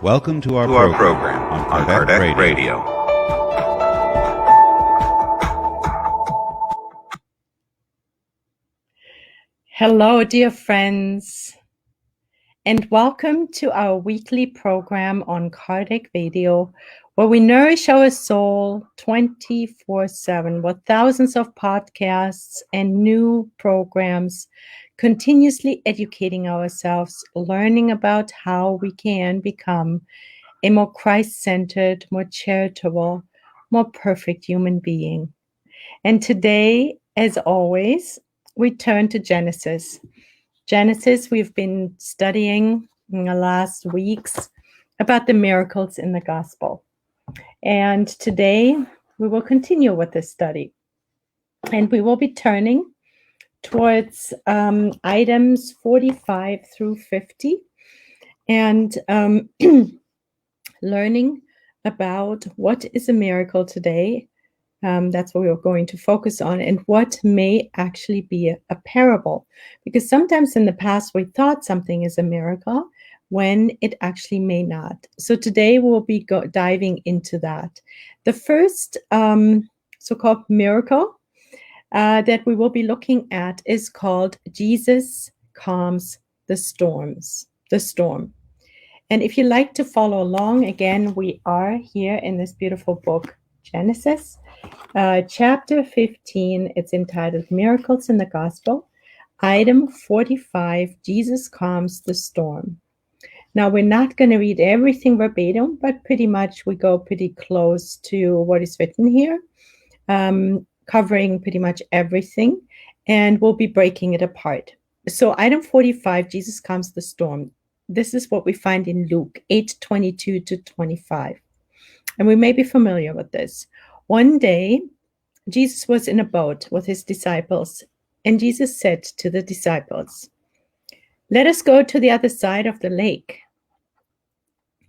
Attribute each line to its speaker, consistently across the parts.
Speaker 1: Welcome to our program on Kardec Radio.
Speaker 2: Hello, dear friends, and welcome to our weekly program on Kardec Radio, where we nourish our soul 24/7 with thousands of podcasts and new programs, continuously educating ourselves, learning about how we can become a more Christ-centered, more charitable, more perfect human being. And today, as always, we turn to Genesis. Genesis, we've been studying in the last weeks about the miracles in the gospel. And today we will continue with this study. And we will be turning towards items 45 through 50 and learning about what is a miracle today. That's what we're going to focus on, and what may actually be a parable. Because sometimes in the past we thought something is a miracle when it actually may not. So today we'll be diving into that. The first so-called miracle that we will be looking at is called Jesus Calms the Storm. And if you like to follow along, again, we are here in this beautiful book, Genesis. Chapter 15, it's entitled Miracles in the Gospel. Item 45, Jesus Calms the Storm. Now, we're not going to read everything verbatim, but pretty much we go pretty close to what is written here, covering pretty much everything, and we'll be breaking it apart. So item 45, Jesus Calms the Storm. This is what we find in Luke 8:22-25. And we may be familiar with this. One day, Jesus was in a boat with his disciples, and Jesus said to the disciples, "Let us go to the other side of the lake."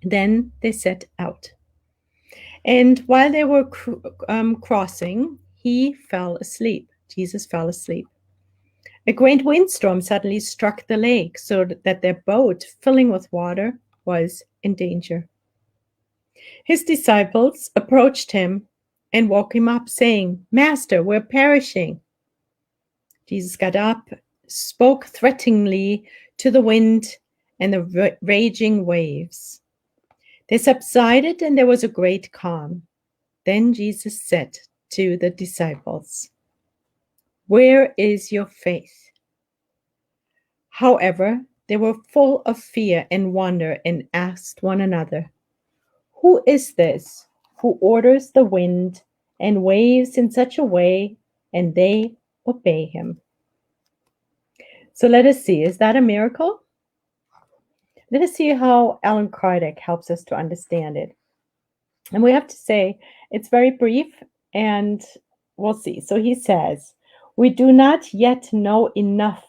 Speaker 2: Then they set out. And while they were crossing, he fell asleep. Jesus fell asleep. A great windstorm suddenly struck the lake, so that their boat, filling with water, was in danger. His disciples approached him and woke him up, saying, "Master, we're perishing." Jesus got up, spoke threateningly to the wind and the raging waves. They subsided, and there was a great calm. Then Jesus said to the disciples, "Where is your faith?" However, they were full of fear and wonder and asked one another, "Who is this who orders the wind and waves in such a way, and they obey him?" So let us see, is that a miracle? Let us see how Allan Kardec helps us to understand it. And we have to say, it's very brief, and we'll see. So he says, "We do not yet know enough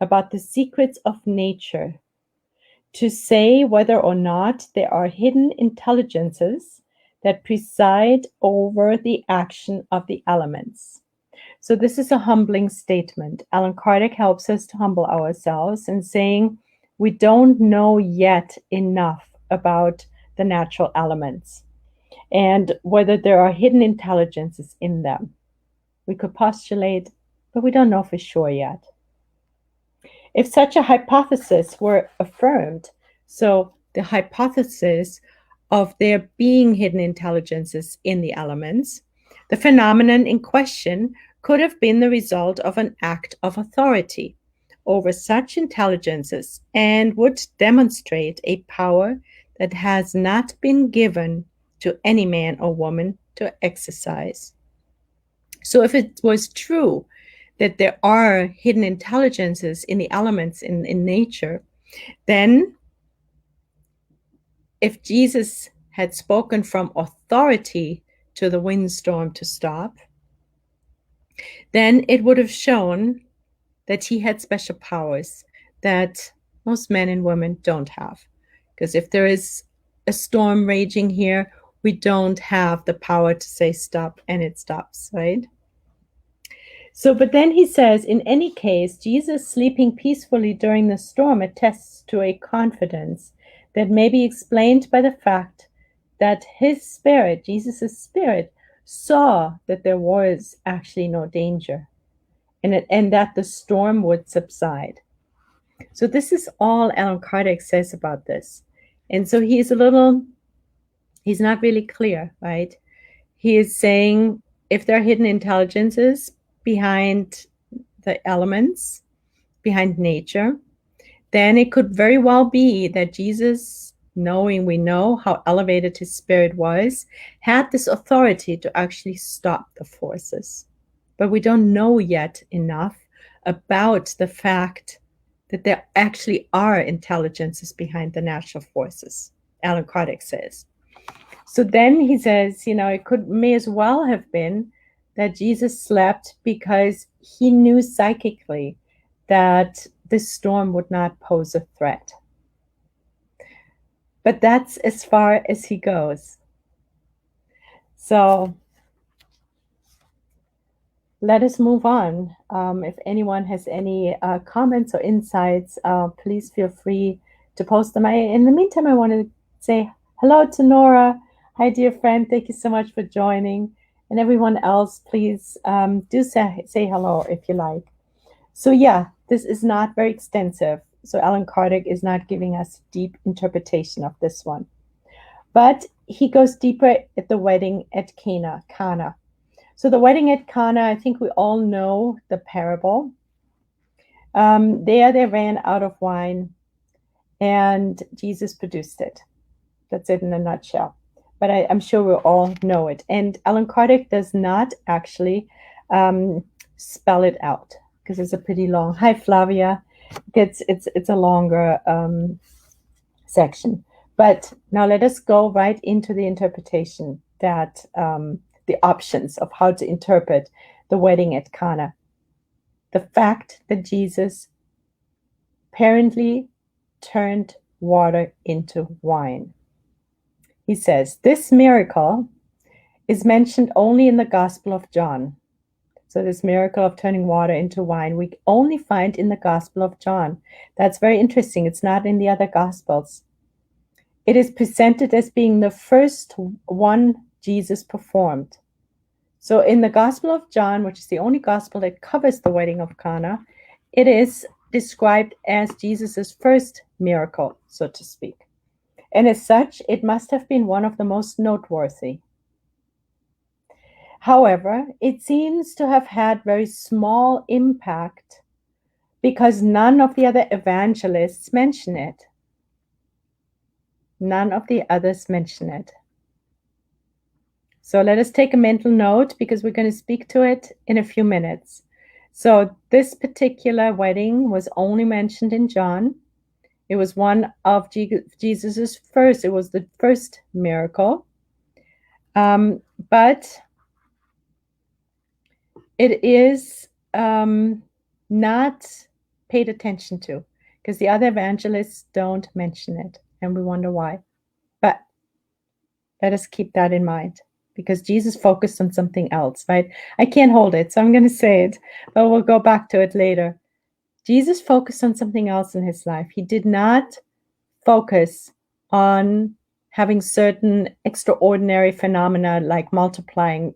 Speaker 2: about the secrets of nature to say whether or not there are hidden intelligences that preside over the action of the elements." So this is a humbling statement. Allan Kardec helps us to humble ourselves in saying we don't know yet enough about the natural elements and whether there are hidden intelligences in them. We could postulate, but we don't know for sure yet. If such a hypothesis were affirmed, so the hypothesis of there being hidden intelligences in the elements, the phenomenon in question could have been the result of an act of authority over such intelligences and would demonstrate a power that has not been given to any man or woman to exercise. So if it was true that there are hidden intelligences in the elements in nature, then if Jesus had spoken from authority to the windstorm to stop, then it would have shown that he had special powers that most men and women don't have. Because if there is a storm raging here, we don't have the power to say stop and it stops, right? So, but then he says, in any case, Jesus sleeping peacefully during the storm attests to a confidence that may be explained by the fact that his spirit, Jesus' spirit, saw that there was actually no danger and that the storm would subside. So this is all Alan Kardec says about this. And so he's not really clear, right? He is saying if there are hidden intelligences behind the elements, behind nature, then it could very well be that Jesus, knowing we know how elevated his spirit was, had this authority to actually stop the forces. But we don't know yet enough about the fact that there actually are intelligences behind the natural forces, Alan Kardec says. So then he says, it may as well have been that Jesus slept because he knew psychically that this storm would not pose a threat. But that's as far as he goes. So let us move on. If anyone has any comments or insights, please feel free to post them. In the meantime, I want to say hello to Nora. Hi, dear friend. Thank you so much for joining. And everyone else, please do say hello if you like. So yeah, this is not very extensive. So Alan Kardec is not giving us deep interpretation of this one. But he goes deeper at the wedding at Cana. So the wedding at Cana, I think we all know the parable. There they ran out of wine and Jesus produced it. That's it in a nutshell. But I'm sure we all know it. And Alan Kardec does not actually spell it out because it's a pretty long. Hi, Flavia. It's a longer section. But now let us go right into the interpretation that the options of how to interpret the wedding at Cana. The fact that Jesus apparently turned water into wine. He says, this miracle is mentioned only in the Gospel of John. So this miracle of turning water into wine, we only find in the Gospel of John. That's very interesting. It's not in the other Gospels. It is presented as being the first one Jesus performed. So in the Gospel of John, which is the only Gospel that covers the wedding of Cana, it is described as Jesus's first miracle, so to speak. And as such, it must have been one of the most noteworthy. However, it seems to have had very small impact because none of the other evangelists mention it. None of the others mention it. So let us take a mental note because we're going to speak to it in a few minutes. So this particular wedding was only mentioned in John. It was one of Jesus's first. It was the first miracle. But it is not paid attention to because the other evangelists don't mention it. And we wonder why. But let us keep that in mind because Jesus focused on something else, right? I can't hold it, so I'm going to say it, but we'll go back to it later. Jesus focused on something else in his life. He did not focus on having certain extraordinary phenomena like multiplying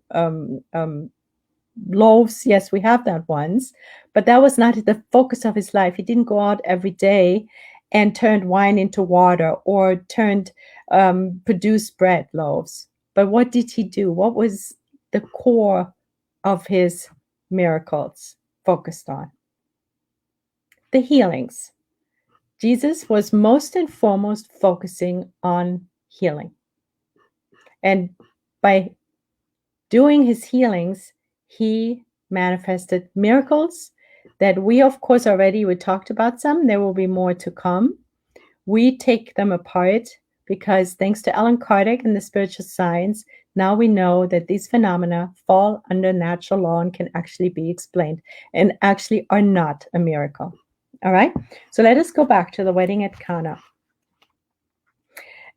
Speaker 2: loaves. Yes, we have that once, but that was not the focus of his life. He didn't go out every day and turned wine into water or produced bread loaves. But what did he do? What was the core of his miracles focused on? The healings. Jesus was most and foremost focusing on healing. And by doing his healings, he manifested miracles that we, of course, we talked about some. There will be more to come. We take them apart because thanks to Alan Kardec and the spiritual science, now we know that these phenomena fall under natural law and can actually be explained and actually are not a miracle. All right, so let us go back to the wedding at Cana.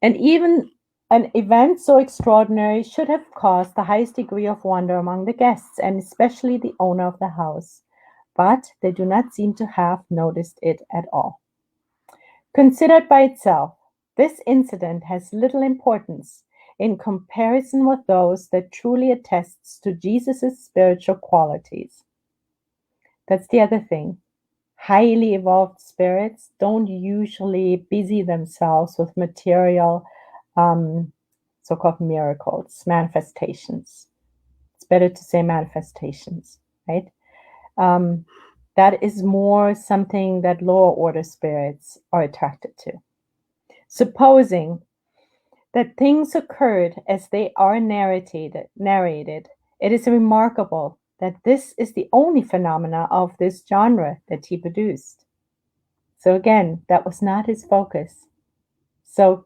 Speaker 2: And even An event so extraordinary should have caused the highest degree of wonder among the guests, and especially the owner of the house, but they do not seem to have noticed it at all. Considered by itself, this incident has little importance in comparison with those that truly attests to Jesus' spiritual qualities. That's the other thing. Highly evolved spirits don't usually busy themselves with material so-called miracles, manifestations. It's better to say manifestations, right? That is more something that lower order spirits are attracted to. Supposing that things occurred as they are narrated, it is remarkable that this is the only phenomena of this genre that he produced. So again, that was not his focus. So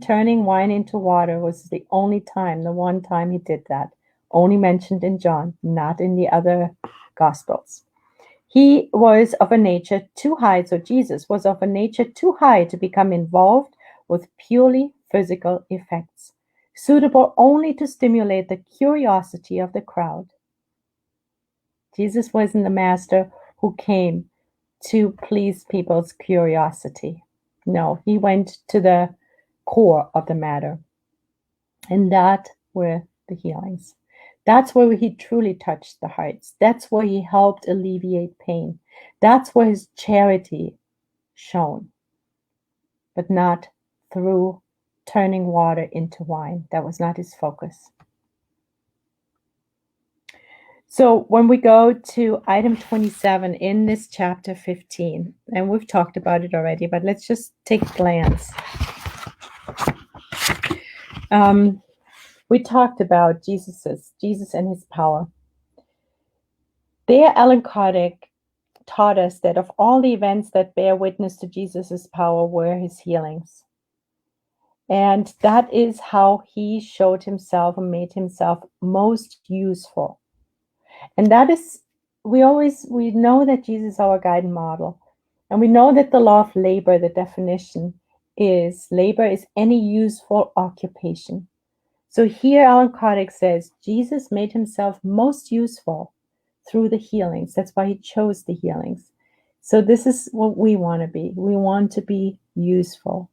Speaker 2: turning wine into water was the only time, the one time he did that, only mentioned in John, not in the other Gospels. He was of a nature too high, so Jesus was of a nature too high to become involved with purely physical effects, suitable only to stimulate the curiosity of the crowd. Jesus wasn't the master who came to please people's curiosity. No, he went to the core of the matter. And that were the healings. That's where he truly touched the hearts. That's where he helped alleviate pain. That's where his charity shone, but not through turning water into wine. That was not his focus. So when we go to item 27 in this chapter 15, and we've talked about it already, but let's just take a glance. We talked about Jesus and his power. There, Alan Kardec taught us that of all the events that bear witness to Jesus' power were his healings. And that is how he showed himself and made himself most useful. And that is, we know that Jesus is our guide and model. And we know that the law of labor, the definition is, labor is any useful occupation. So here Alan Kardec says, Jesus made himself most useful through the healings. That's why he chose the healings. So this is what we want to be. We want to be useful.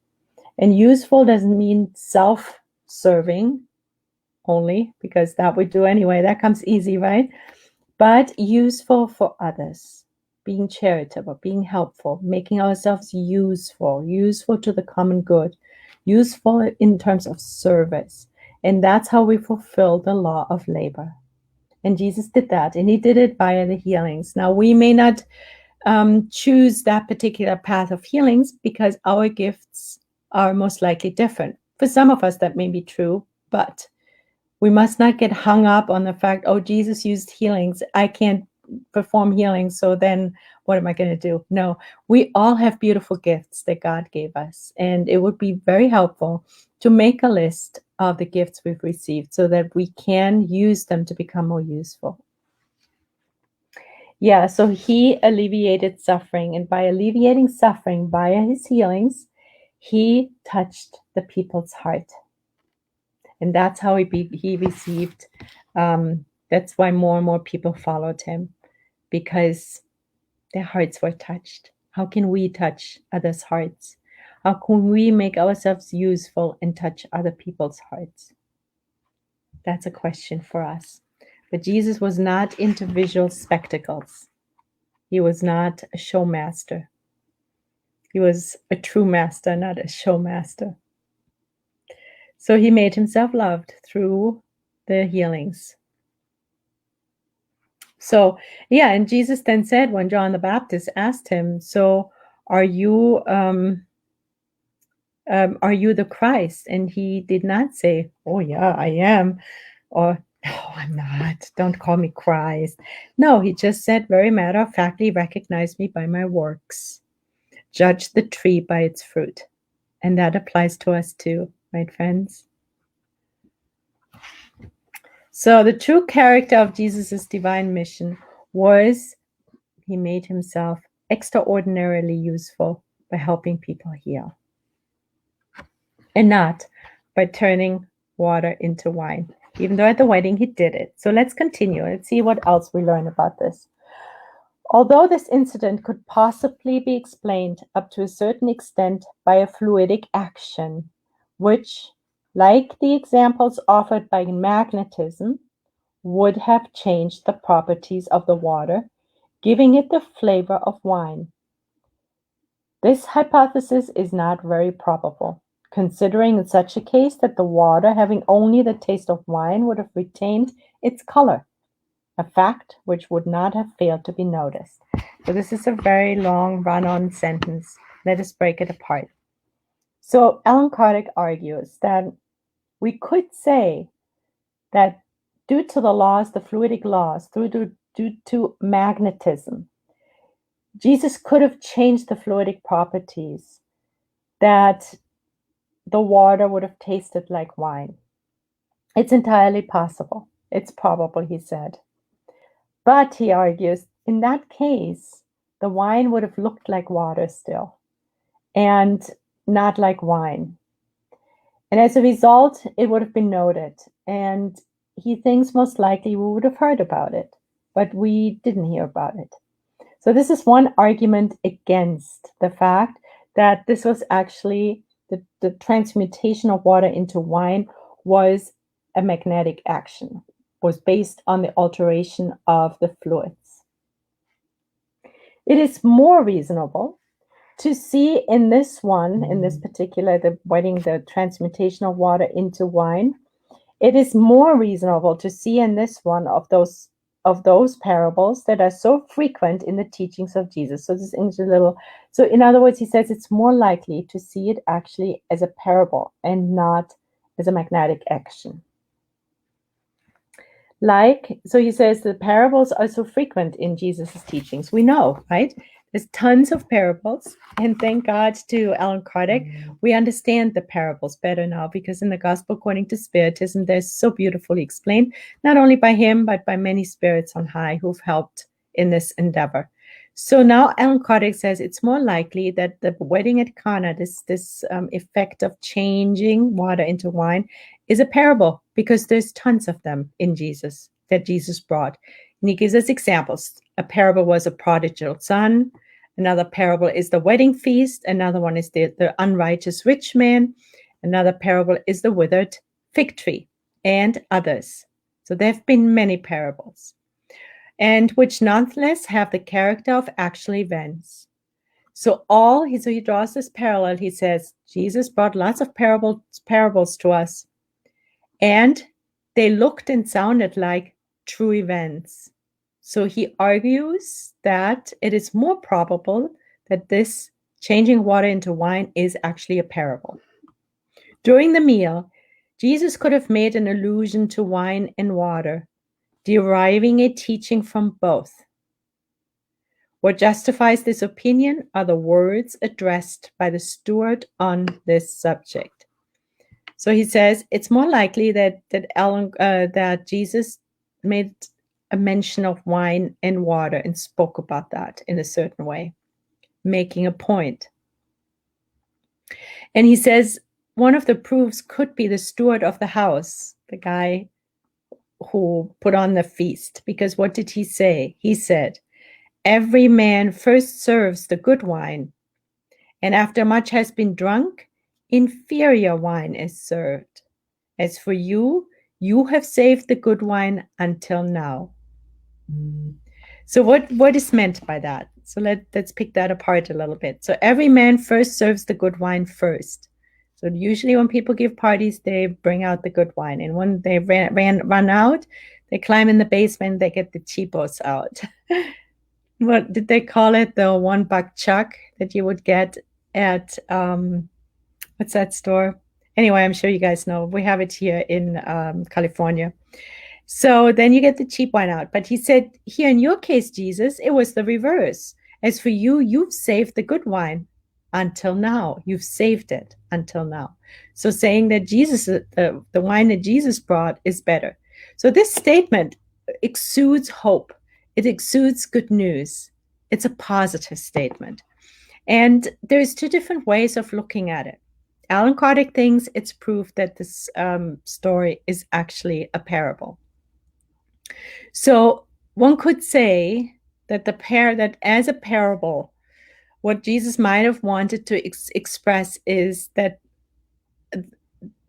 Speaker 2: And useful doesn't mean self-serving only, because that we do anyway. That comes easy, right? But useful for others, being charitable, being helpful, making ourselves useful to the common good, useful in terms of service. And that's how we fulfill the law of labor. And Jesus did that, and he did it via the healings. Now, we may not choose that particular path of healings because our gifts are most likely different. For some of us, that may be true, but we must not get hung up on the fact, oh, Jesus used healings. I can't perform healings, so then what am I going to do? No, we all have beautiful gifts that God gave us, and it would be very helpful to make a list of the gifts we've received so that we can use them to become more useful. Yeah, so he alleviated suffering, and by alleviating suffering via his healings, he touched the people's heart. And that's how he received, that's why more and more people followed him, because their hearts were touched. How can we touch others' hearts? How can we make ourselves useful and touch other people's hearts? That's a question for us. But Jesus was not into visual spectacles. He was not a showmaster. He was a true master, not a showmaster. So he made himself loved through the healings. So, yeah, and Jesus then said, when John the Baptist asked him, so are you the Christ? And he did not say, oh yeah, I am, or no, I'm not, don't call me Christ. No, he just said very matter-of-factly, recognize me by my works. Judge the tree by its fruit. And that applies to us too, right, friends? So the true character of Jesus' divine mission was he made himself extraordinarily useful by helping people heal. And not by turning water into wine. Even though at the wedding he did it. So let's continue. Let's see what else we learn about this. Although this incident could possibly be explained up to a certain extent by a fluidic action, which, like the examples offered by magnetism, would have changed the properties of the water, giving it the flavor of wine. This hypothesis is not very probable, considering in such a case that the water, having only the taste of wine, would have retained its color, a fact which would not have failed to be noticed. So this is a very long run-on sentence. Let us break it apart. So Alan Kardec argues that we could say that due to the laws, the fluidic laws, due to magnetism, Jesus could have changed the fluidic properties, that the water would have tasted like wine. It's entirely possible. It's probable, he said. But he argues, in that case, the wine would have looked like water still, and not like wine. And as a result, it would have been noted. And he thinks most likely we would have heard about it, but we didn't hear about it. So this is one argument against the fact that this was actually the transmutation of water into wine was a magnetic action, was based on the alteration of the fluids. It is more reasonable to see in this one, in this particular, the wedding, the transmutation of water into wine, it is more reasonable to see in this one of those parables that are so frequent in the teachings of Jesus. So this is a little, so in other words, he says it's more likely to see it actually as a parable and not as a magnetic action. So he says the parables are so frequent in Jesus's teachings. We know, right? There's tons of parables, and thank God to Alan Kardec, we understand the parables better now, because in the Gospel according to Spiritism, they're so beautifully explained, not only by him, but by many spirits on high who've helped in this endeavor. So now Alan Kardec says it's more likely that the wedding at Cana, this effect of changing water into wine, is a parable, because there's tons of them in Jesus that Jesus brought. And he gives us examples. A parable was a prodigal son. Another parable is the wedding feast. Another one is the unrighteous rich man. Another parable is the withered fig tree, and others. So there have been many parables, and which nonetheless have the character of actual events. So he draws this parallel. He says, Jesus brought lots of parables to us, and they looked and sounded like true events. So he argues that it is more probable that this changing water into wine is actually a parable. During the meal, Jesus could have made an allusion to wine and water, deriving a teaching from both. What justifies this opinion are the words addressed by the steward on this subject. So he says it's more likely that Jesus made a mention of wine and water and spoke about that in a certain way, making a point. And he says one of the proofs could be the steward of the house, the guy who put on the feast. Because what did he say? He said, every man first serves the good wine, and after much has been drunk, inferior wine is served. As for you, you have saved the good wine until now. So what is meant by that? So let's pick that apart a little bit. So every man first serves the good wine first. So usually when people give parties, they bring out the good wine. And when they run out, they climb in the basement, they get the cheapos out. What did they call it? The $1 chuck that you would get at, what's that store? Anyway, I'm sure you guys know. We have it here in California. So then you get the cheap wine out. But he said, here in your case, Jesus, it was the reverse. As for you, you've saved the good wine until now. You've saved it until now. So saying that Jesus, the wine that Jesus brought is better. So this statement exudes hope. It exudes good news. It's a positive statement. And there's two different ways of looking at it. Alan Kardec thinks it's proof that this story is actually a parable. So one could say that that as a parable, what Jesus might have wanted to express is that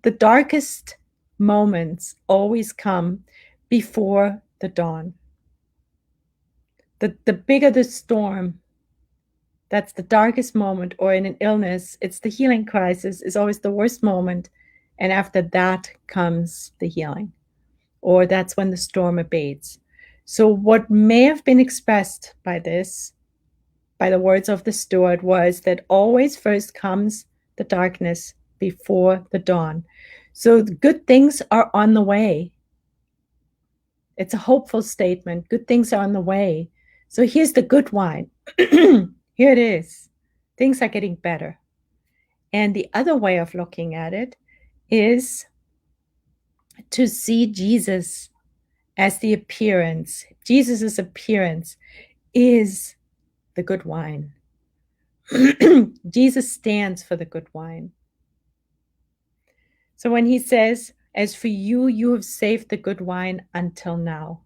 Speaker 2: the darkest moments always come before the dawn. The bigger the storm, that's the darkest moment, or in an illness, it's the healing crisis is always the worst moment. And after that comes the healing, or that's when the storm abates. So what may have been expressed by this, by the words of the steward, was that always first comes the darkness before the dawn. So the good things are on the way. It's a hopeful statement. Good things are on the way. So here's the good wine. Here it is. Things are getting better. And the other way of looking at it is to see Jesus as the appearance. Jesus's appearance is the good wine. Jesus stands for the good wine. So when he says, as for you, you have saved the good wine until now.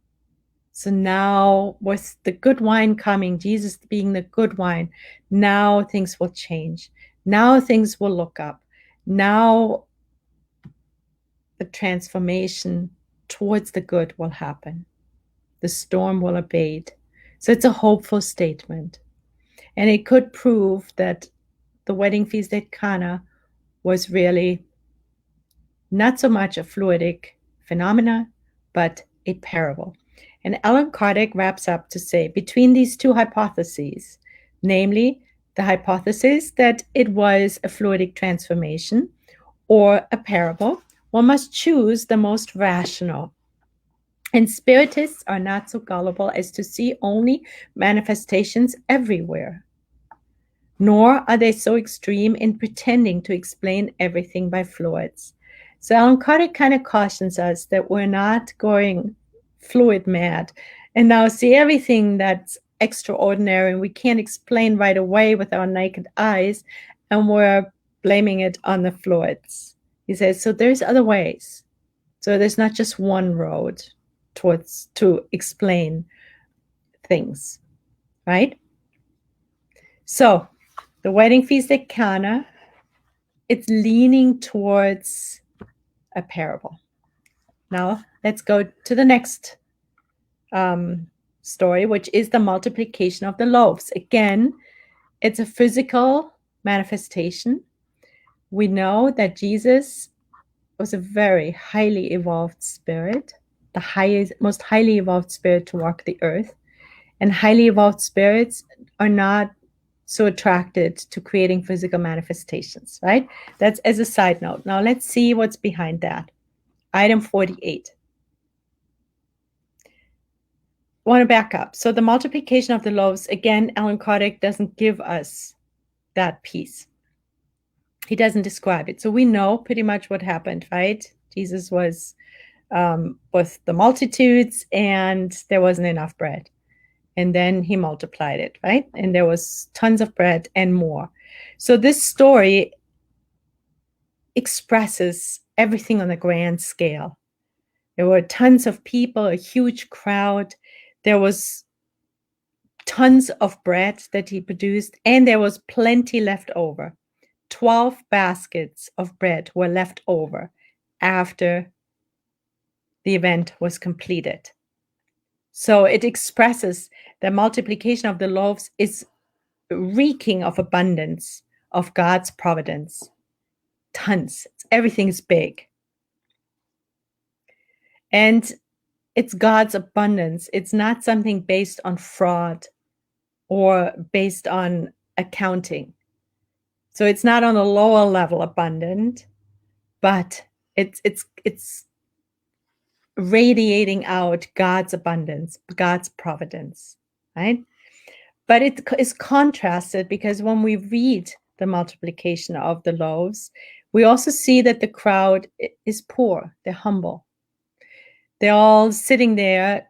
Speaker 2: So now, with the good wine coming, Jesus being the good wine, now things will change. Now things will look up. Now the transformation towards the good will happen. The storm will abate. So it's a hopeful statement. And it could prove that the wedding feast at Cana was really not so much a fluidic phenomena, but a parable. And Alan Kardec wraps up to say, between these two hypotheses, namely the hypothesis that it was a fluidic transformation or a parable, one must choose the most rational. And spiritists are not so gullible as to see only manifestations everywhere, nor are they so extreme in pretending to explain everything by fluids. So Alan Kardec kind of cautions us that we're not going fluid mad and now see everything that's extraordinary and we can't explain right away with our naked eyes, and we're blaming it on the fluids. He says, so there's other ways. So there's not just one road to explain things, right? So the wedding feast at Cana, it's leaning towards a parable. Now let's go to the next story, which is the multiplication of the loaves. Again, it's a physical manifestation. We know that Jesus was a very highly evolved spirit, the most highly evolved spirit to walk the earth. And highly evolved spirits are not so attracted to creating physical manifestations, right? That's as a side note. Now let's see what's behind that. Item 48. I want to back up. So the multiplication of the loaves, again, Alan Kardec doesn't give us that piece. He doesn't describe it. So we know pretty much what happened, right? Jesus was with the multitudes and there wasn't enough bread. And then he multiplied it, right? And there was tons of bread and more. So this story expresses everything on a grand scale. There were tons of people, a huge crowd. There was tons of bread that he produced, and there was plenty left over. 12 baskets of bread were left over after the event was completed. So it expresses the multiplication of the loaves is reeking of abundance of God's providence. Tons. Everything is big. And it's God's abundance. It's not something based on fraud or based on accounting. So it's not on a lower level abundant, but it's radiating out God's abundance, God's providence, right? But it is contrasted because when we read the multiplication of the loaves, we also see that the crowd is poor, they're humble. They're all sitting there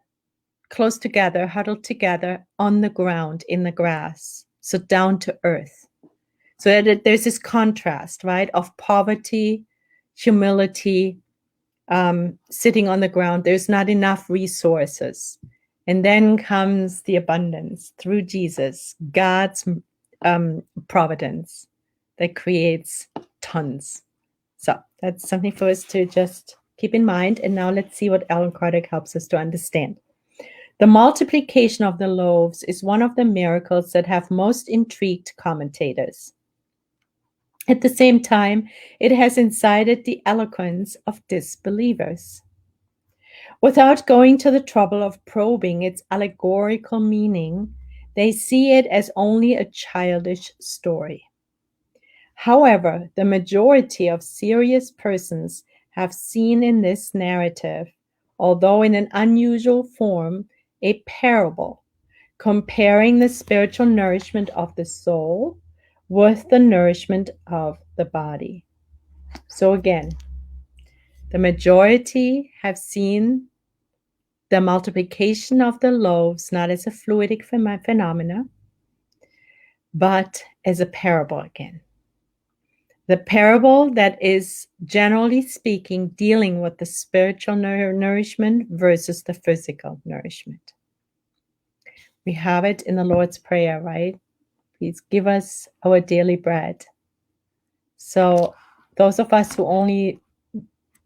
Speaker 2: close together, huddled together on the ground in the grass, so down to earth. So that there's this contrast, right, of poverty, humility, sitting on the ground. There's not enough resources. And then comes the abundance through Jesus, God's providence that creates tons. So that's something for us to just keep in mind. And now let's see what Alan Kardec helps us to understand. The multiplication of the loaves is one of the miracles that have most intrigued commentators. At the same time, it has incited the eloquence of disbelievers. Without going to the trouble of probing its allegorical meaning, they see it as only a childish story. However, the majority of serious persons have seen in this narrative, although in an unusual form, a parable comparing the spiritual nourishment of the soul with the nourishment of the body. So again, the majority have seen the multiplication of the loaves not as a fluidic phenomena, but as a parable again. The parable that is, generally speaking, dealing with the spiritual nourishment versus the physical nourishment. We have it in the Lord's Prayer, right? Please give us our daily bread. So those of us who only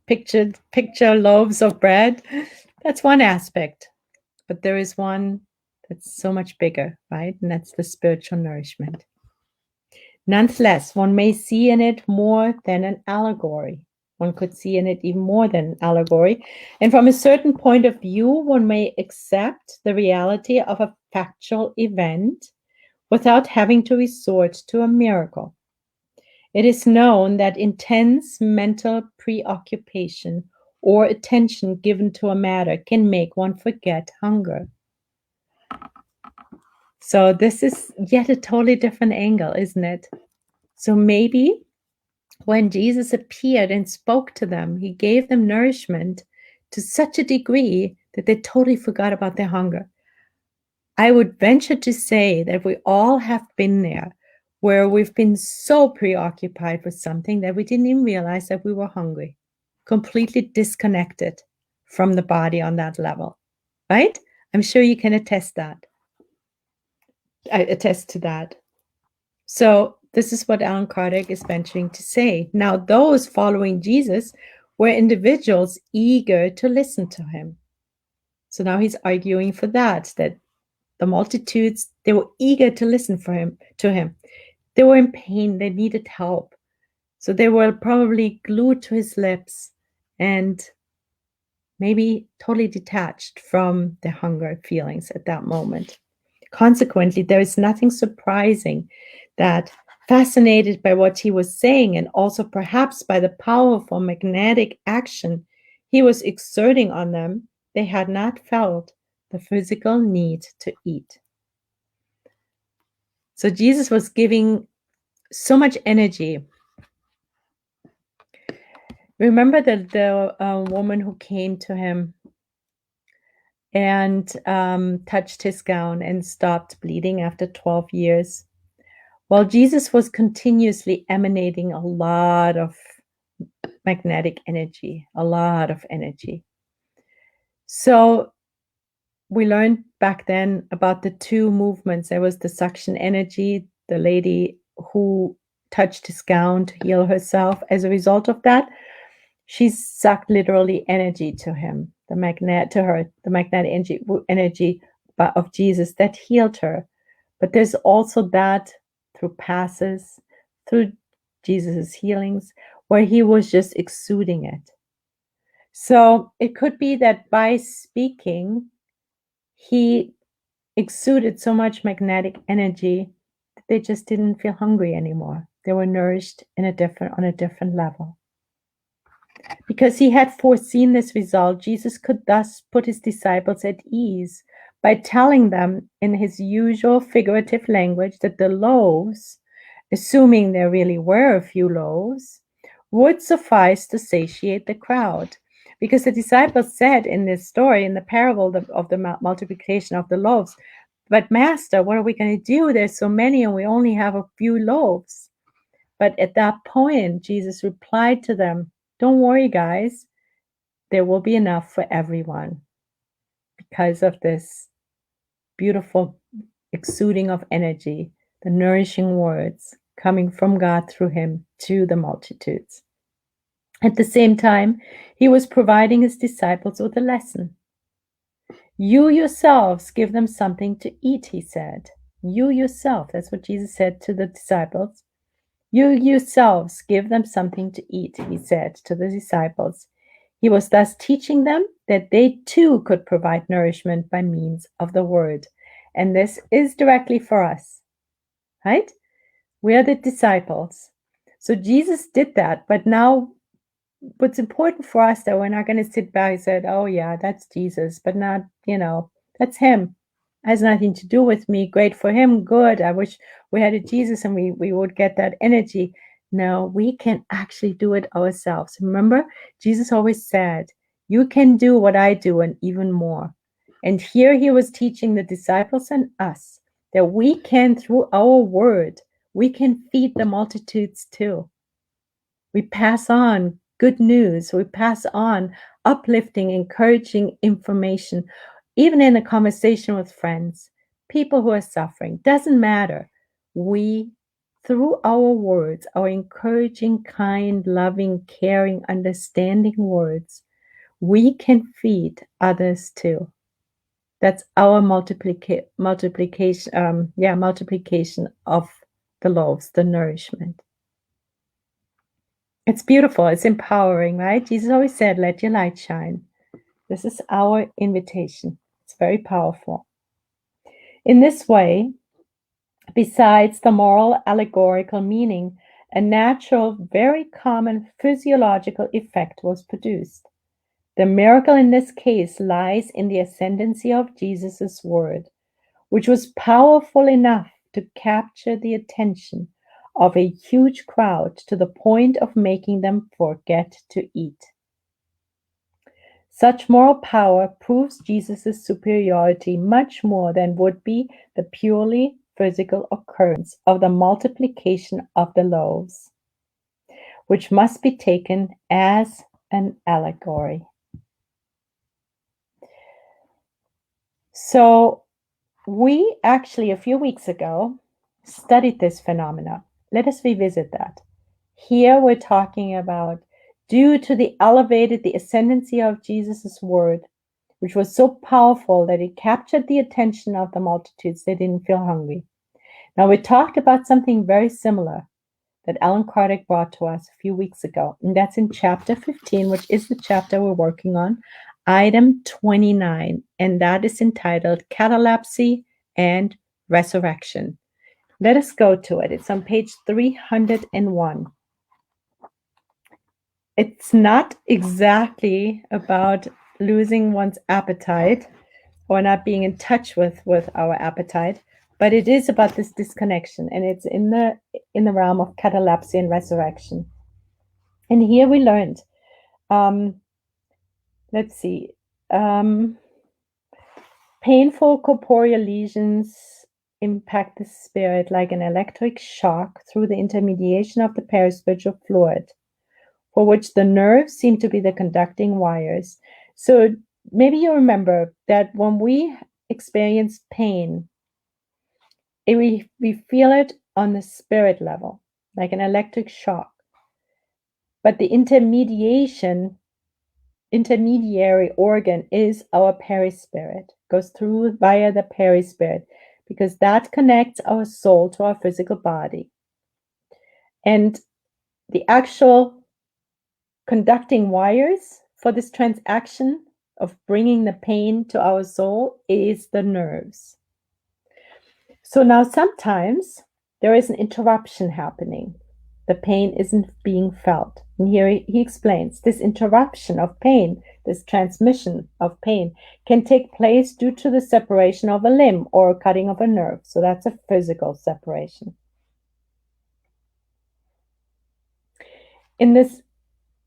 Speaker 2: picture loaves of bread, that's one aspect. But there is one that's so much bigger, right? And that's the spiritual nourishment. Nonetheless, one may see in it more than an allegory. One could see in it even more than an allegory. And from a certain point of view, one may accept the reality of a factual event without having to resort to a miracle. It is known that intense mental preoccupation or attention given to a matter can make one forget hunger. So this is yet a totally different angle, isn't it? So maybe when Jesus appeared and spoke to them, he gave them nourishment to such a degree that they totally forgot about their hunger. I would venture to say that we all have been there, where we've been so preoccupied with something that we didn't even realize that we were hungry, completely disconnected from the body on that level, right? I'm sure you can attest to that. So this is what Alan Kardec is venturing to say. Now, those following Jesus were individuals eager to listen to him. So now he's arguing for that the multitudes, they were eager to listen to him. They were in pain. They needed help. So they were probably glued to his lips and maybe totally detached from their hunger feelings at that moment. Consequently, there is nothing surprising that, fascinated by what he was saying and also perhaps by the powerful magnetic action he was exerting on them, they had not felt the physical need to eat. So Jesus was giving so much energy. Remember the woman who came to him and touched his gown and stopped bleeding after 12 years? Well, Jesus was continuously emanating a lot of magnetic energy, a lot of energy. So we learned back then about the two movements. There was the suction energy, the lady who touched his gown to heal herself. As a result of that, she sucked literally energy to him, the magnetic energy of Jesus that healed her. But there's also that through passes, through Jesus's healings, where he was just exuding it. So it could be that by speaking, he exuded so much magnetic energy that they just didn't feel hungry anymore. They were nourished on a different level. Because he had foreseen this result, Jesus could thus put his disciples at ease by telling them in his usual figurative language that the loaves, assuming there really were a few loaves, would suffice to satiate the crowd. Because the disciples said in this story, in the parable of the multiplication of the loaves, "But Master, what are we going to do? There's so many and we only have a few loaves." But at that point, Jesus replied to them, "Don't worry, guys. There will be enough for everyone," because of this beautiful exuding of energy, the nourishing words coming from God through him to the multitudes. At the same time, he was providing his disciples with a lesson. "You yourselves give them something to eat," he said. You yourself, that's what Jesus said to the disciples. "You yourselves give them something to eat," he said to the disciples. He was thus teaching them that they too could provide nourishment by means of the word. And this is directly for us, right? We are the disciples. So Jesus did that, but now what's important for us that we're not going to sit back and say, "Oh yeah, that's Jesus," but not, that's him. Has nothing to do with me. Great for him. Good. I wish we had a Jesus and we would get that energy. No, we can actually do it ourselves. Remember, Jesus always said, "You can do what I do and even more." And here he was teaching the disciples and us that we can, through our word, we can feed the multitudes too. We pass on good news. We pass on uplifting, encouraging information, even in a conversation with friends, people who are suffering. Doesn't matter. We, through our words, our encouraging, kind, loving, caring, understanding words, we can feed others too. That's our multiplication of the loaves, the nourishment. It's beautiful. It's empowering, right? Jesus always said, "Let your light shine." This is our invitation. It's very powerful. In this way, besides the moral allegorical meaning, a natural, very common physiological effect was produced. The miracle in this case lies in the ascendancy of Jesus' word, which was powerful enough to capture the attention of a huge crowd to the point of making them forget to eat. Such moral power proves Jesus' superiority much more than would be the purely physical occurrence of the multiplication of the loaves, which must be taken as an allegory. So, we actually, a few weeks ago, studied this phenomena. Let us revisit that. Here we're talking about, due to the ascendancy of Jesus' word, which was so powerful that it captured the attention of the multitudes, they didn't feel hungry. Now, we talked about something very similar that Alan Kardec brought to us a few weeks ago, and that's in chapter 15, which is the chapter we're working on, item 29, and that is entitled Catalepsy and Resurrection. Let us go to it. It's on page 301. It's not exactly about losing one's appetite or not being in touch with our appetite, but it is about this disconnection, and it's in the realm of catalepsy and resurrection. And here we learned, let's see, painful corporeal lesions impact the spirit like an electric shock through the intermediation of the perispiritual fluid, for which the nerves seem to be the conducting wires. So maybe you remember that when we experience pain, we feel it on the spirit level, like an electric shock. But the intermediary organ is our perispirit, goes through via the perispirit, because that connects our soul to our physical body. And the actual conducting wires for this transaction of bringing the pain to our soul is the nerves. So now sometimes there is an interruption happening. The pain isn't being felt. And here he explains this interruption of pain, this transmission of pain, can take place due to the separation of a limb or cutting of a nerve. So that's a physical separation. In this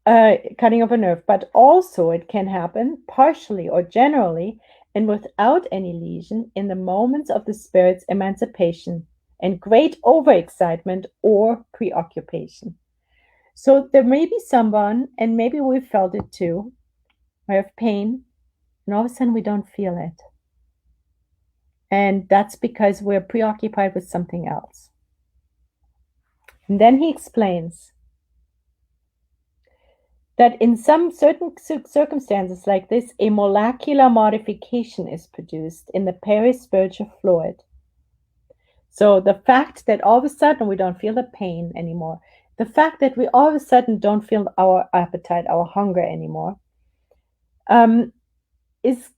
Speaker 2: cutting of a nerve, but also it can happen partially or generally and without any lesion in the moments of the spirit's emancipation and great overexcitement or preoccupation. So there may be someone, and maybe we felt it too, we have pain, and all of a sudden we don't feel it. And that's because we're preoccupied with something else. And then he explains that in some certain circumstances like this, a molecular modification is produced in the perispiritual fluid. So the fact that all of a sudden we don't feel the pain anymore, the fact that we all of a sudden don't feel our appetite, our hunger anymore, is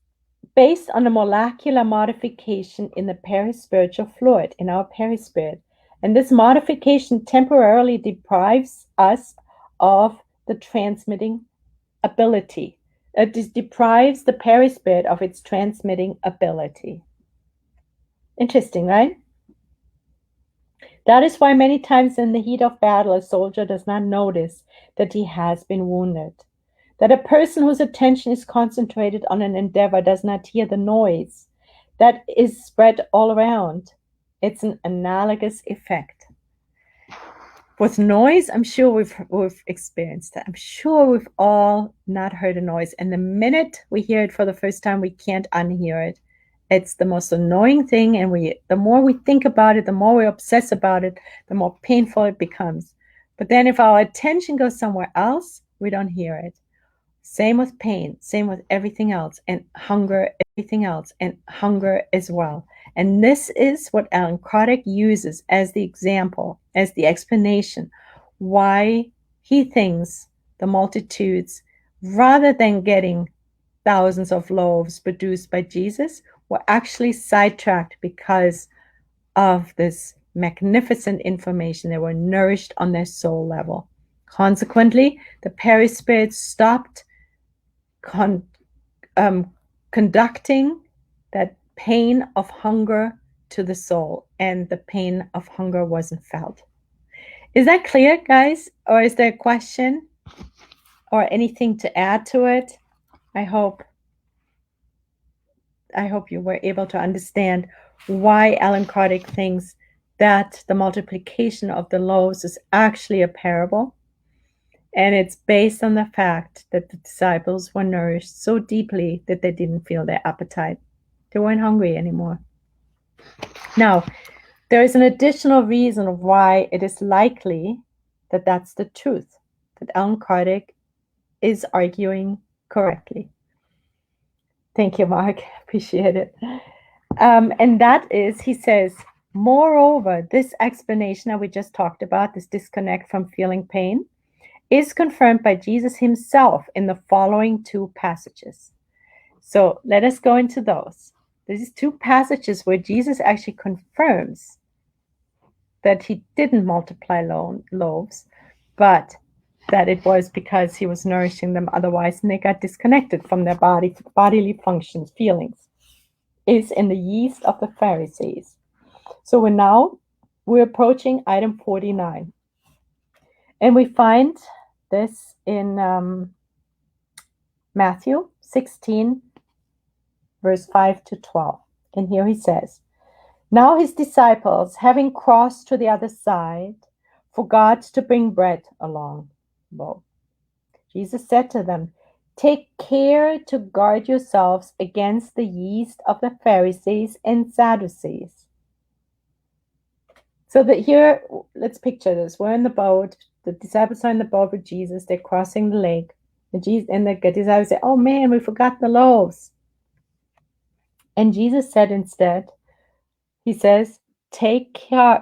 Speaker 2: based on a molecular modification in the perispiritual fluid, in our perispirit. And this modification temporarily deprives us of the transmitting ability. It deprives the perispirit of its transmitting ability. Interesting, right? That is why many times in the heat of battle, a soldier does not notice that he has been wounded. That a person whose attention is concentrated on an endeavor does not hear the noise that is spread all around. It's an analogous effect. With noise, I'm sure we've experienced that. I'm sure we've all not heard a noise. And the minute we hear it for the first time, we can't unhear it. It's the most annoying thing. And the more we think about it, the more we obsess about it, the more painful it becomes. But then if our attention goes somewhere else, we don't hear it. Same with pain, same with everything else, and hunger, everything else, and hunger as well. And this is what Alan Kardec uses as the example, as the explanation, why he thinks the multitudes, rather than getting thousands of loaves produced by Jesus, were actually sidetracked because of this magnificent information. They were nourished on their soul level. Consequently, the perispirit stopped conducting that pain of hunger to the soul, and the pain of hunger wasn't felt. Is that clear, guys? Or is there a question or anything to add to it? I hope you were able to understand why Alan Kardec thinks that the multiplication of the loaves is actually a parable. And it's based on the fact that the disciples were nourished so deeply that they didn't feel their appetite. They weren't hungry anymore. Now, there is an additional reason why it is likely that that's the truth, that Alan Kardec is arguing correctly. Thank you, Mark. Appreciate it. And that is, he says, moreover, this explanation that we just talked about, this disconnect from feeling pain, is confirmed by Jesus himself in the following two passages. So let us go into those. These two passages where Jesus actually confirms that he didn't multiply loaves, but that it was because he was nourishing them otherwise, and they got disconnected from their bodily functions, feelings, is in the yeast of the Pharisees. So we're approaching item 49. And we find this in Matthew 16, verse 5 to 12. And here he says, now his disciples, having crossed to the other side, forgot to bring bread along. Well, Jesus said to them, take care to guard yourselves against the yeast of the Pharisees and Sadducees. So that here, let's picture this. We're in the boat. The disciples are in the boat with Jesus. They're crossing the lake. And the disciples say, oh man, we forgot the loaves. And Jesus said instead, he says, take care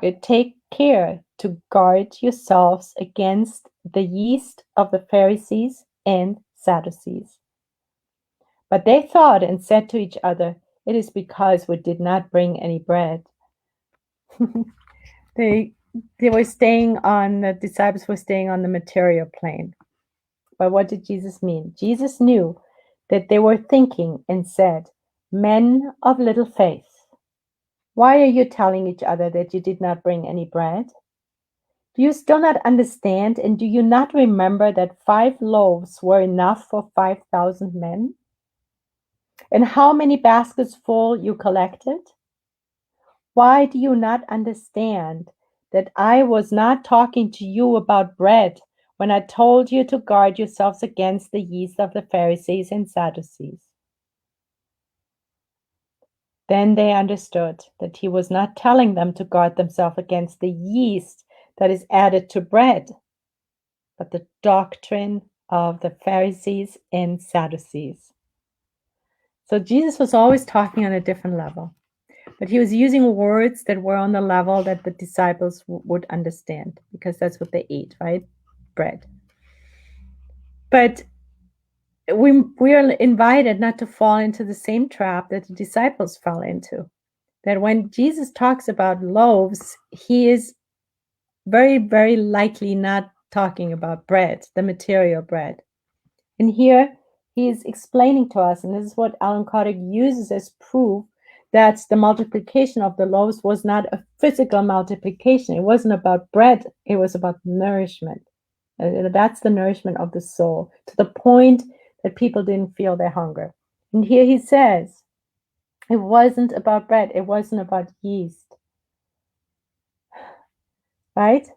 Speaker 2: to guard yourselves against the yeast of the Pharisees and Sadducees. But they thought and said to each other, it is because we did not bring any bread. The disciples were staying on the material plane. But what did Jesus mean? Jesus knew that they were thinking and said, men of little faith, why are you telling each other that you did not bring any bread? Do you still not understand, and do you not remember that 5 loaves were enough for 5,000 men? And how many baskets full you collected? Why do you not understand that I was not talking to you about bread when I told you to guard yourselves against the yeast of the Pharisees and Sadducees? Then they understood that he was not telling them to guard themselves against the yeast that is added to bread, but the doctrine of the Pharisees and Sadducees. So Jesus was always talking on a different level, but he was using words that were on the level that the disciples would understand, because that's what they ate, right? Bread. But we are invited not to fall into the same trap that the disciples fell into. That when Jesus talks about loaves, he is very, very likely not talking about bread, the material bread. And here he is explaining to us, and this is what Alan Kardec uses as proof, that the multiplication of the loaves was not a physical multiplication. It wasn't about bread, it was about nourishment. That's the nourishment of the soul, to the point that people didn't feel their hunger. And here he says, it wasn't about bread, it wasn't about yeast. Right?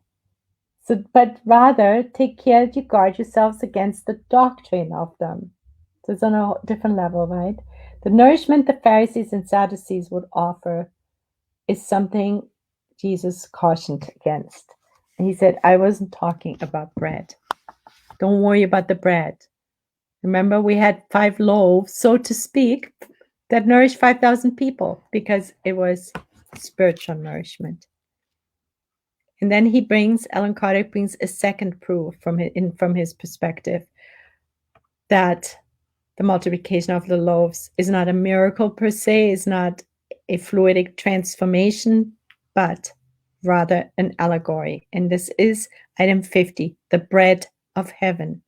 Speaker 2: So, but rather take care that you guard yourselves against the doctrine of them. So it's on a different level, right? The nourishment the Pharisees and Sadducees would offer is something Jesus cautioned against. And he said, I wasn't talking about bread. Don't worry about the bread. Remember, we had 5 loaves, so to speak, that nourished 5,000 people because it was spiritual nourishment. And then Allan Kardec brings a second proof from his perspective, that the multiplication of the loaves is not a miracle per se, is not a fluidic transformation, but rather an allegory. And this is item 50, the bread of heaven.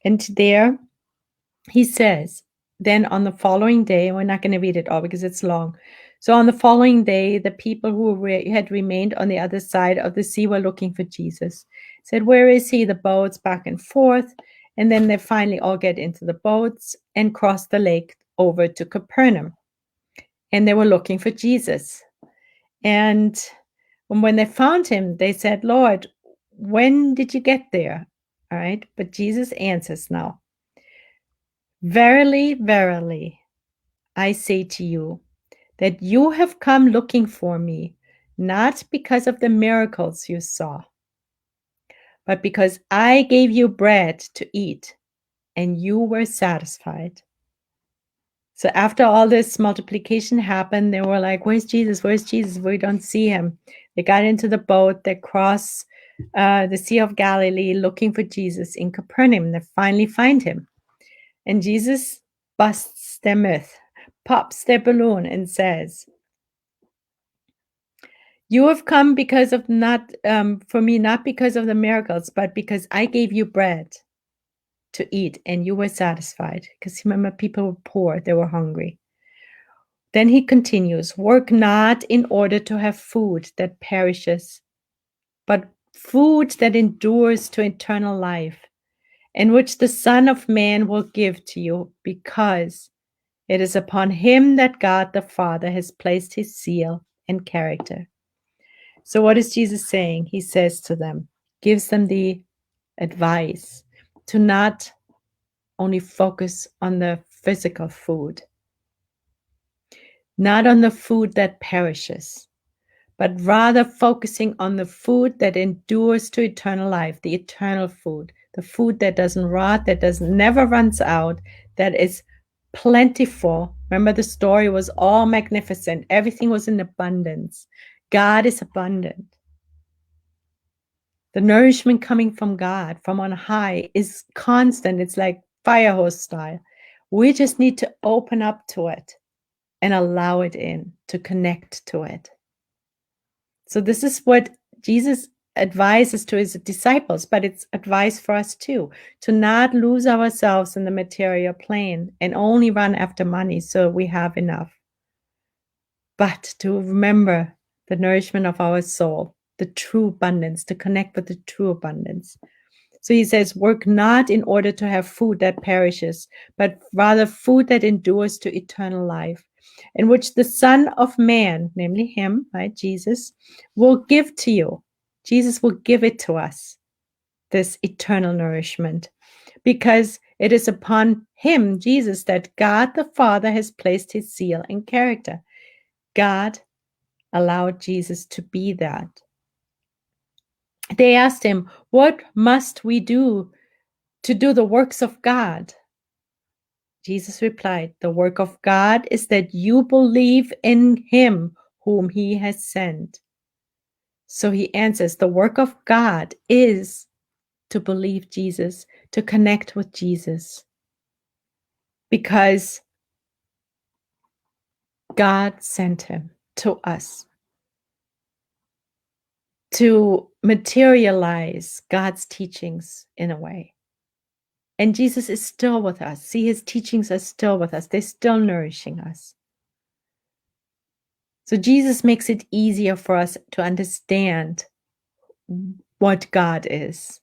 Speaker 2: And there he says, then on the following day, we're not going to read it all because it's long. So on the following day, the people who had remained on the other side of the sea were looking for Jesus. Said, where is he? The boats back and forth. And then they finally all get into the boats and cross the lake over to Capernaum. And they were looking for Jesus. And when they found him, they said, Lord, when did you get there? All right. But Jesus answers now. Verily, verily, I say to you, that you have come looking for me, not because of the miracles you saw, but because I gave you bread to eat, and you were satisfied. So after all this multiplication happened, they were like, where's Jesus? Where's Jesus? We don't see him. They got into the boat, they crossed the Sea of Galilee looking for Jesus in Capernaum. They finally find him. And Jesus busts their myth, pops their balloon, and says, you have come because of for me, not because of the miracles, but because I gave you bread to eat and you were satisfied. Because remember, people were poor, they were hungry. Then he continues, work not in order to have food that perishes, but food that endures to eternal life, and which the Son of Man will give to you, because it is upon him that God the Father has placed his seal and character. So what is Jesus saying? He says to them, gives them the advice to not only focus on the physical food, not on the food that perishes, but rather focusing on the food that endures to eternal life, the eternal food, the food that doesn't rot, that never runs out, that is plentiful. Remember, the story was all magnificent. Everything was in abundance. God is abundant. The nourishment coming from God, from on high, is constant. It's like fire hose style. We just need to open up to it and allow it in, to connect to it. So this is what Jesus advises to his disciples, but it's advice for us too, to not lose ourselves in the material plane and only run after money so we have enough, but to remember the nourishment of our soul, the true abundance, to connect with the true abundance. So he says, work not in order to have food that perishes, but rather food that endures to eternal life. in which the Son of Man, namely him, right, Jesus, will give to you. Jesus will give it to us, this eternal nourishment, because it is upon him, Jesus, that God the Father has placed his seal and character. God allowed Jesus to be that. They asked him, what must we do to do the works of God? Jesus replied, the work of God is that you believe in him whom he has sent. So he answers, the work of God is to believe Jesus, to connect with Jesus, because God sent him to us to materialize God's teachings in a way. And Jesus is still with us. See, his teachings are still with us. They're still nourishing us. So Jesus makes it easier for us to understand what God is.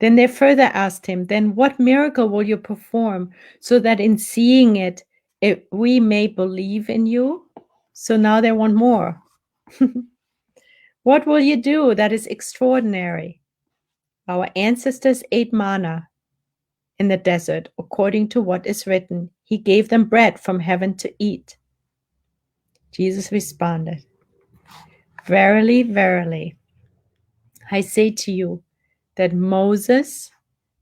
Speaker 2: Then they further asked him, then what miracle will you perform so that in seeing it, we may believe in you? So now they want more. What will you do that is extraordinary? Our ancestors ate manna in the desert, according to what is written. He gave them bread from heaven to eat. Jesus responded, verily, verily, I say to you that Moses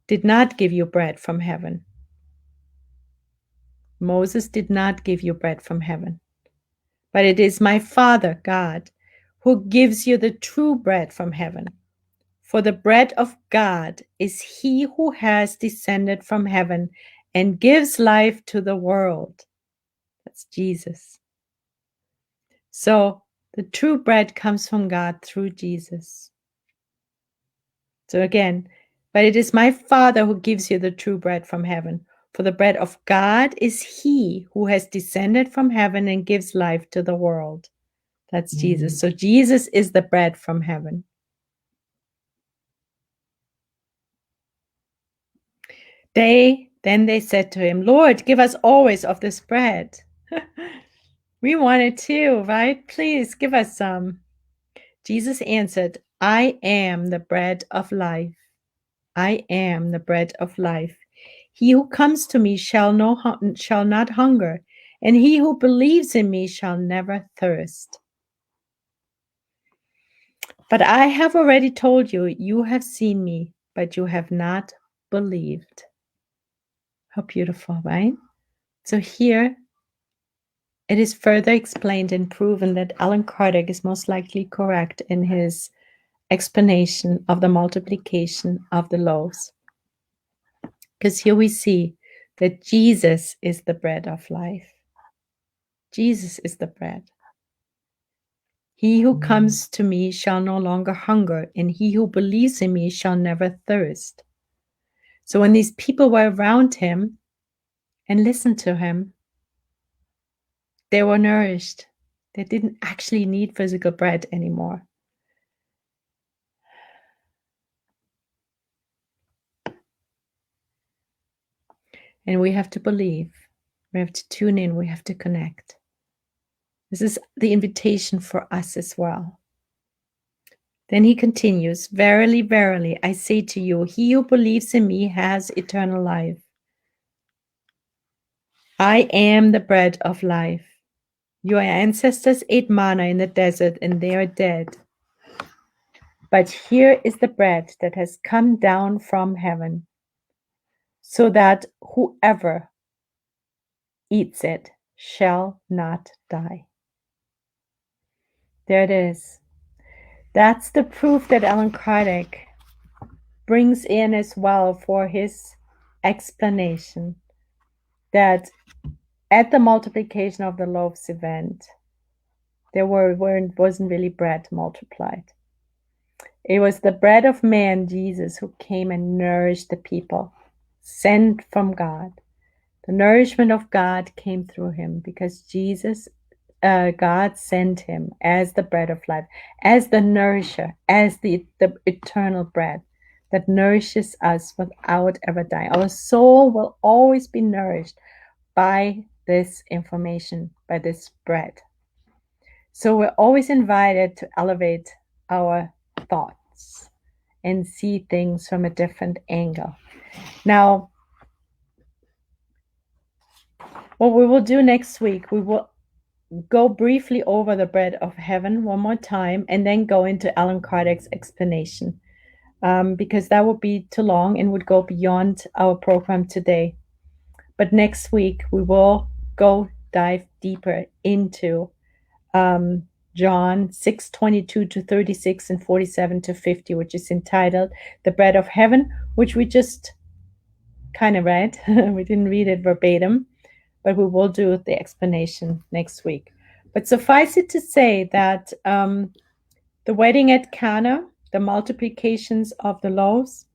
Speaker 2: did not give you bread from heaven. Moses did not give you bread from heaven, but it is my Father, God, who gives you the true bread from heaven. For the bread of God is he who has descended from heaven and gives life to the world. That's Jesus. So the true bread comes from God through Jesus. So again, but it is my Father who gives you the true bread from heaven. For the bread of God is he who has descended from heaven and gives life to the world. That's Jesus. So Jesus is the bread from heaven. Then they said to him, Lord, give us always of this bread. We want it too, right? Please give us some. Jesus answered, I am the bread of life. I am the bread of life. He who comes to me shall not hunger, and he who believes in me shall never thirst. But I have already told you, you have seen me, but you have not believed. How beautiful, right? So here it is further explained and proven that Allan Kardec is most likely correct in his explanation of the multiplication of the loaves. Because here we see that Jesus is the bread of life. Jesus is the bread. He who comes to me shall no longer hunger, and he who believes in me shall never thirst. So when these people were around him and listened to him, they were nourished. They didn't actually need physical bread anymore. And we have to believe. We have to tune in. We have to connect. This is the invitation for us as well. Then he continues, verily, verily, I say to you, he who believes in me has eternal life. I am the bread of life. Your ancestors ate manna in the desert and they are dead. But here is the bread that has come down from heaven, so that whoever eats it shall not die. There it is. That's the proof that Allan Kardec brings in as well for his explanation, that at the multiplication of the loaves event, there wasn't really bread multiplied. It was the bread of man, Jesus, who came and nourished the people, sent from God. The nourishment of God came through him because God sent him as the bread of life, as the nourisher, as the eternal bread. that nourishes us without ever dying. Our soul will always be nourished by this information, by this bread. So we're always invited to elevate our thoughts and see things from a different angle. Now, what we will do next week, we will go briefly over the bread of heaven one more time and then go into Alan Kardec's explanation, because that would be too long and would go beyond our program today. But next week, we will dive deeper into John 6:22 to 36 and 47 to 50, which is entitled The Bread of Heaven, which we just kind of read. We didn't read it verbatim, but we will do the explanation next week. But suffice it to say that the wedding at Cana, the multiplications of the loaves,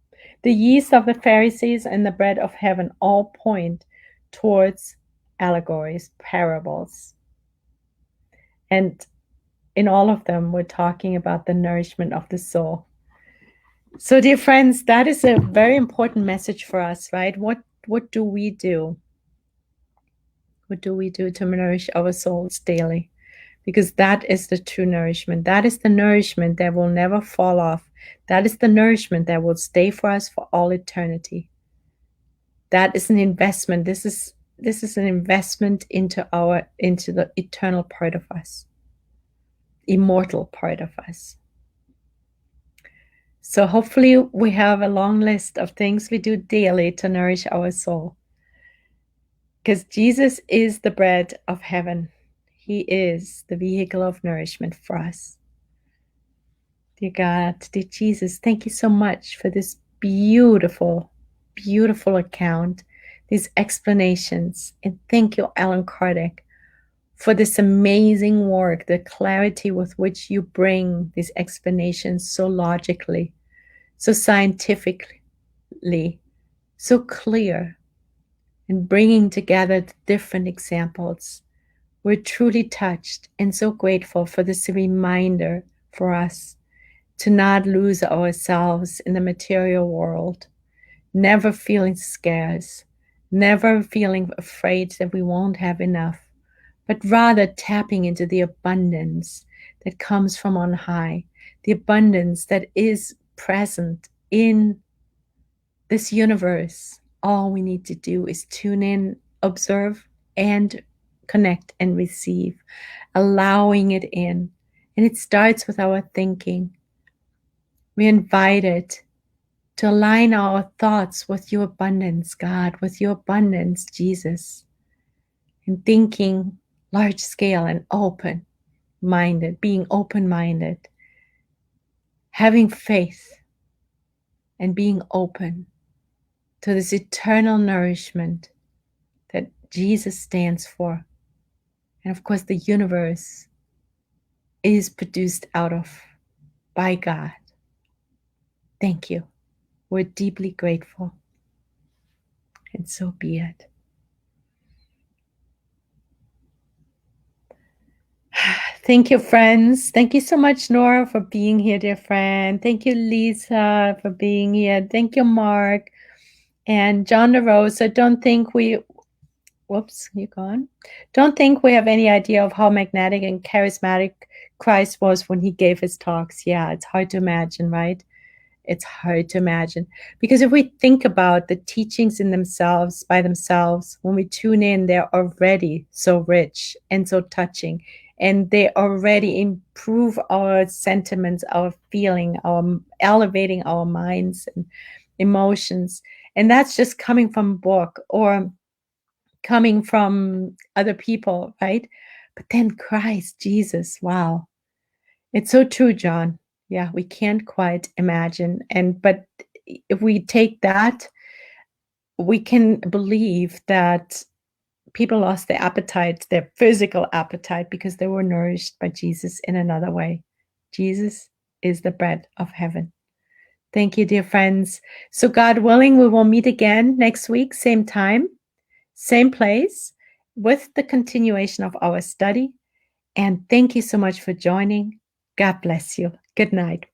Speaker 2: the yeast of the Pharisees, and the bread of heaven all point towards allegories, parables. And in all of them, we're talking about the nourishment of the soul. So, dear friends, that is a very important message for us, right? What do we do? What do we do to nourish our souls daily? Because that is the true nourishment. That is the nourishment that will never fall off. That is the nourishment that will stay for us for all eternity. That is an investment. This is an investment into the eternal part of us, immortal part of us. So hopefully we have a long list of things we do daily to nourish our soul. Because Jesus is the bread of heaven. He is the vehicle of nourishment for us. Dear God, dear Jesus, thank you so much for this beautiful, beautiful account, these explanations. And thank you, Alan Kardec, for this amazing work, the clarity with which you bring these explanations so logically, so scientifically, so clear, and bringing together the different examples. We're truly touched and so grateful for this reminder for us to not lose ourselves in the material world, never feeling scarce, never feeling afraid that we won't have enough, but rather tapping into the abundance that comes from on high, the abundance that is present in this universe. All we need to do is tune in, observe, and connect and receive, allowing it in. And it starts with our thinking. We're invited to align our thoughts with your abundance, God, with your abundance, Jesus, and thinking large scale and open-minded, being open-minded, having faith, and being open to this eternal nourishment that Jesus stands for. And of course, the universe is produced out of by God. Thank you. We're deeply grateful. And so be it. Thank you, friends. Thank you so much, Nora, for being here, dear friend. Thank you, Lisa, for being here. Thank you, Mark. And John DeRosa, don't think we have any idea of how magnetic and charismatic Christ was when he gave his talks. Yeah, it's hard to imagine, right? It's hard to imagine. Because if we think about the teachings in themselves, by themselves, when we tune in, they're already so rich and so touching. And they already improve our sentiments, our feeling, our elevating our minds and emotions. And that's just coming from a book or coming from other people, right? But then Christ, Jesus, wow. It's so true, John. Yeah, we can't quite imagine. But if we take that, we can believe that people lost their appetite, their physical appetite, because they were nourished by Jesus in another way. Jesus is the bread of heaven. Thank you, dear friends. So God willing, we will meet again next week, same time, same place, with the continuation of our study. And thank you so much for joining. God bless you. Good night.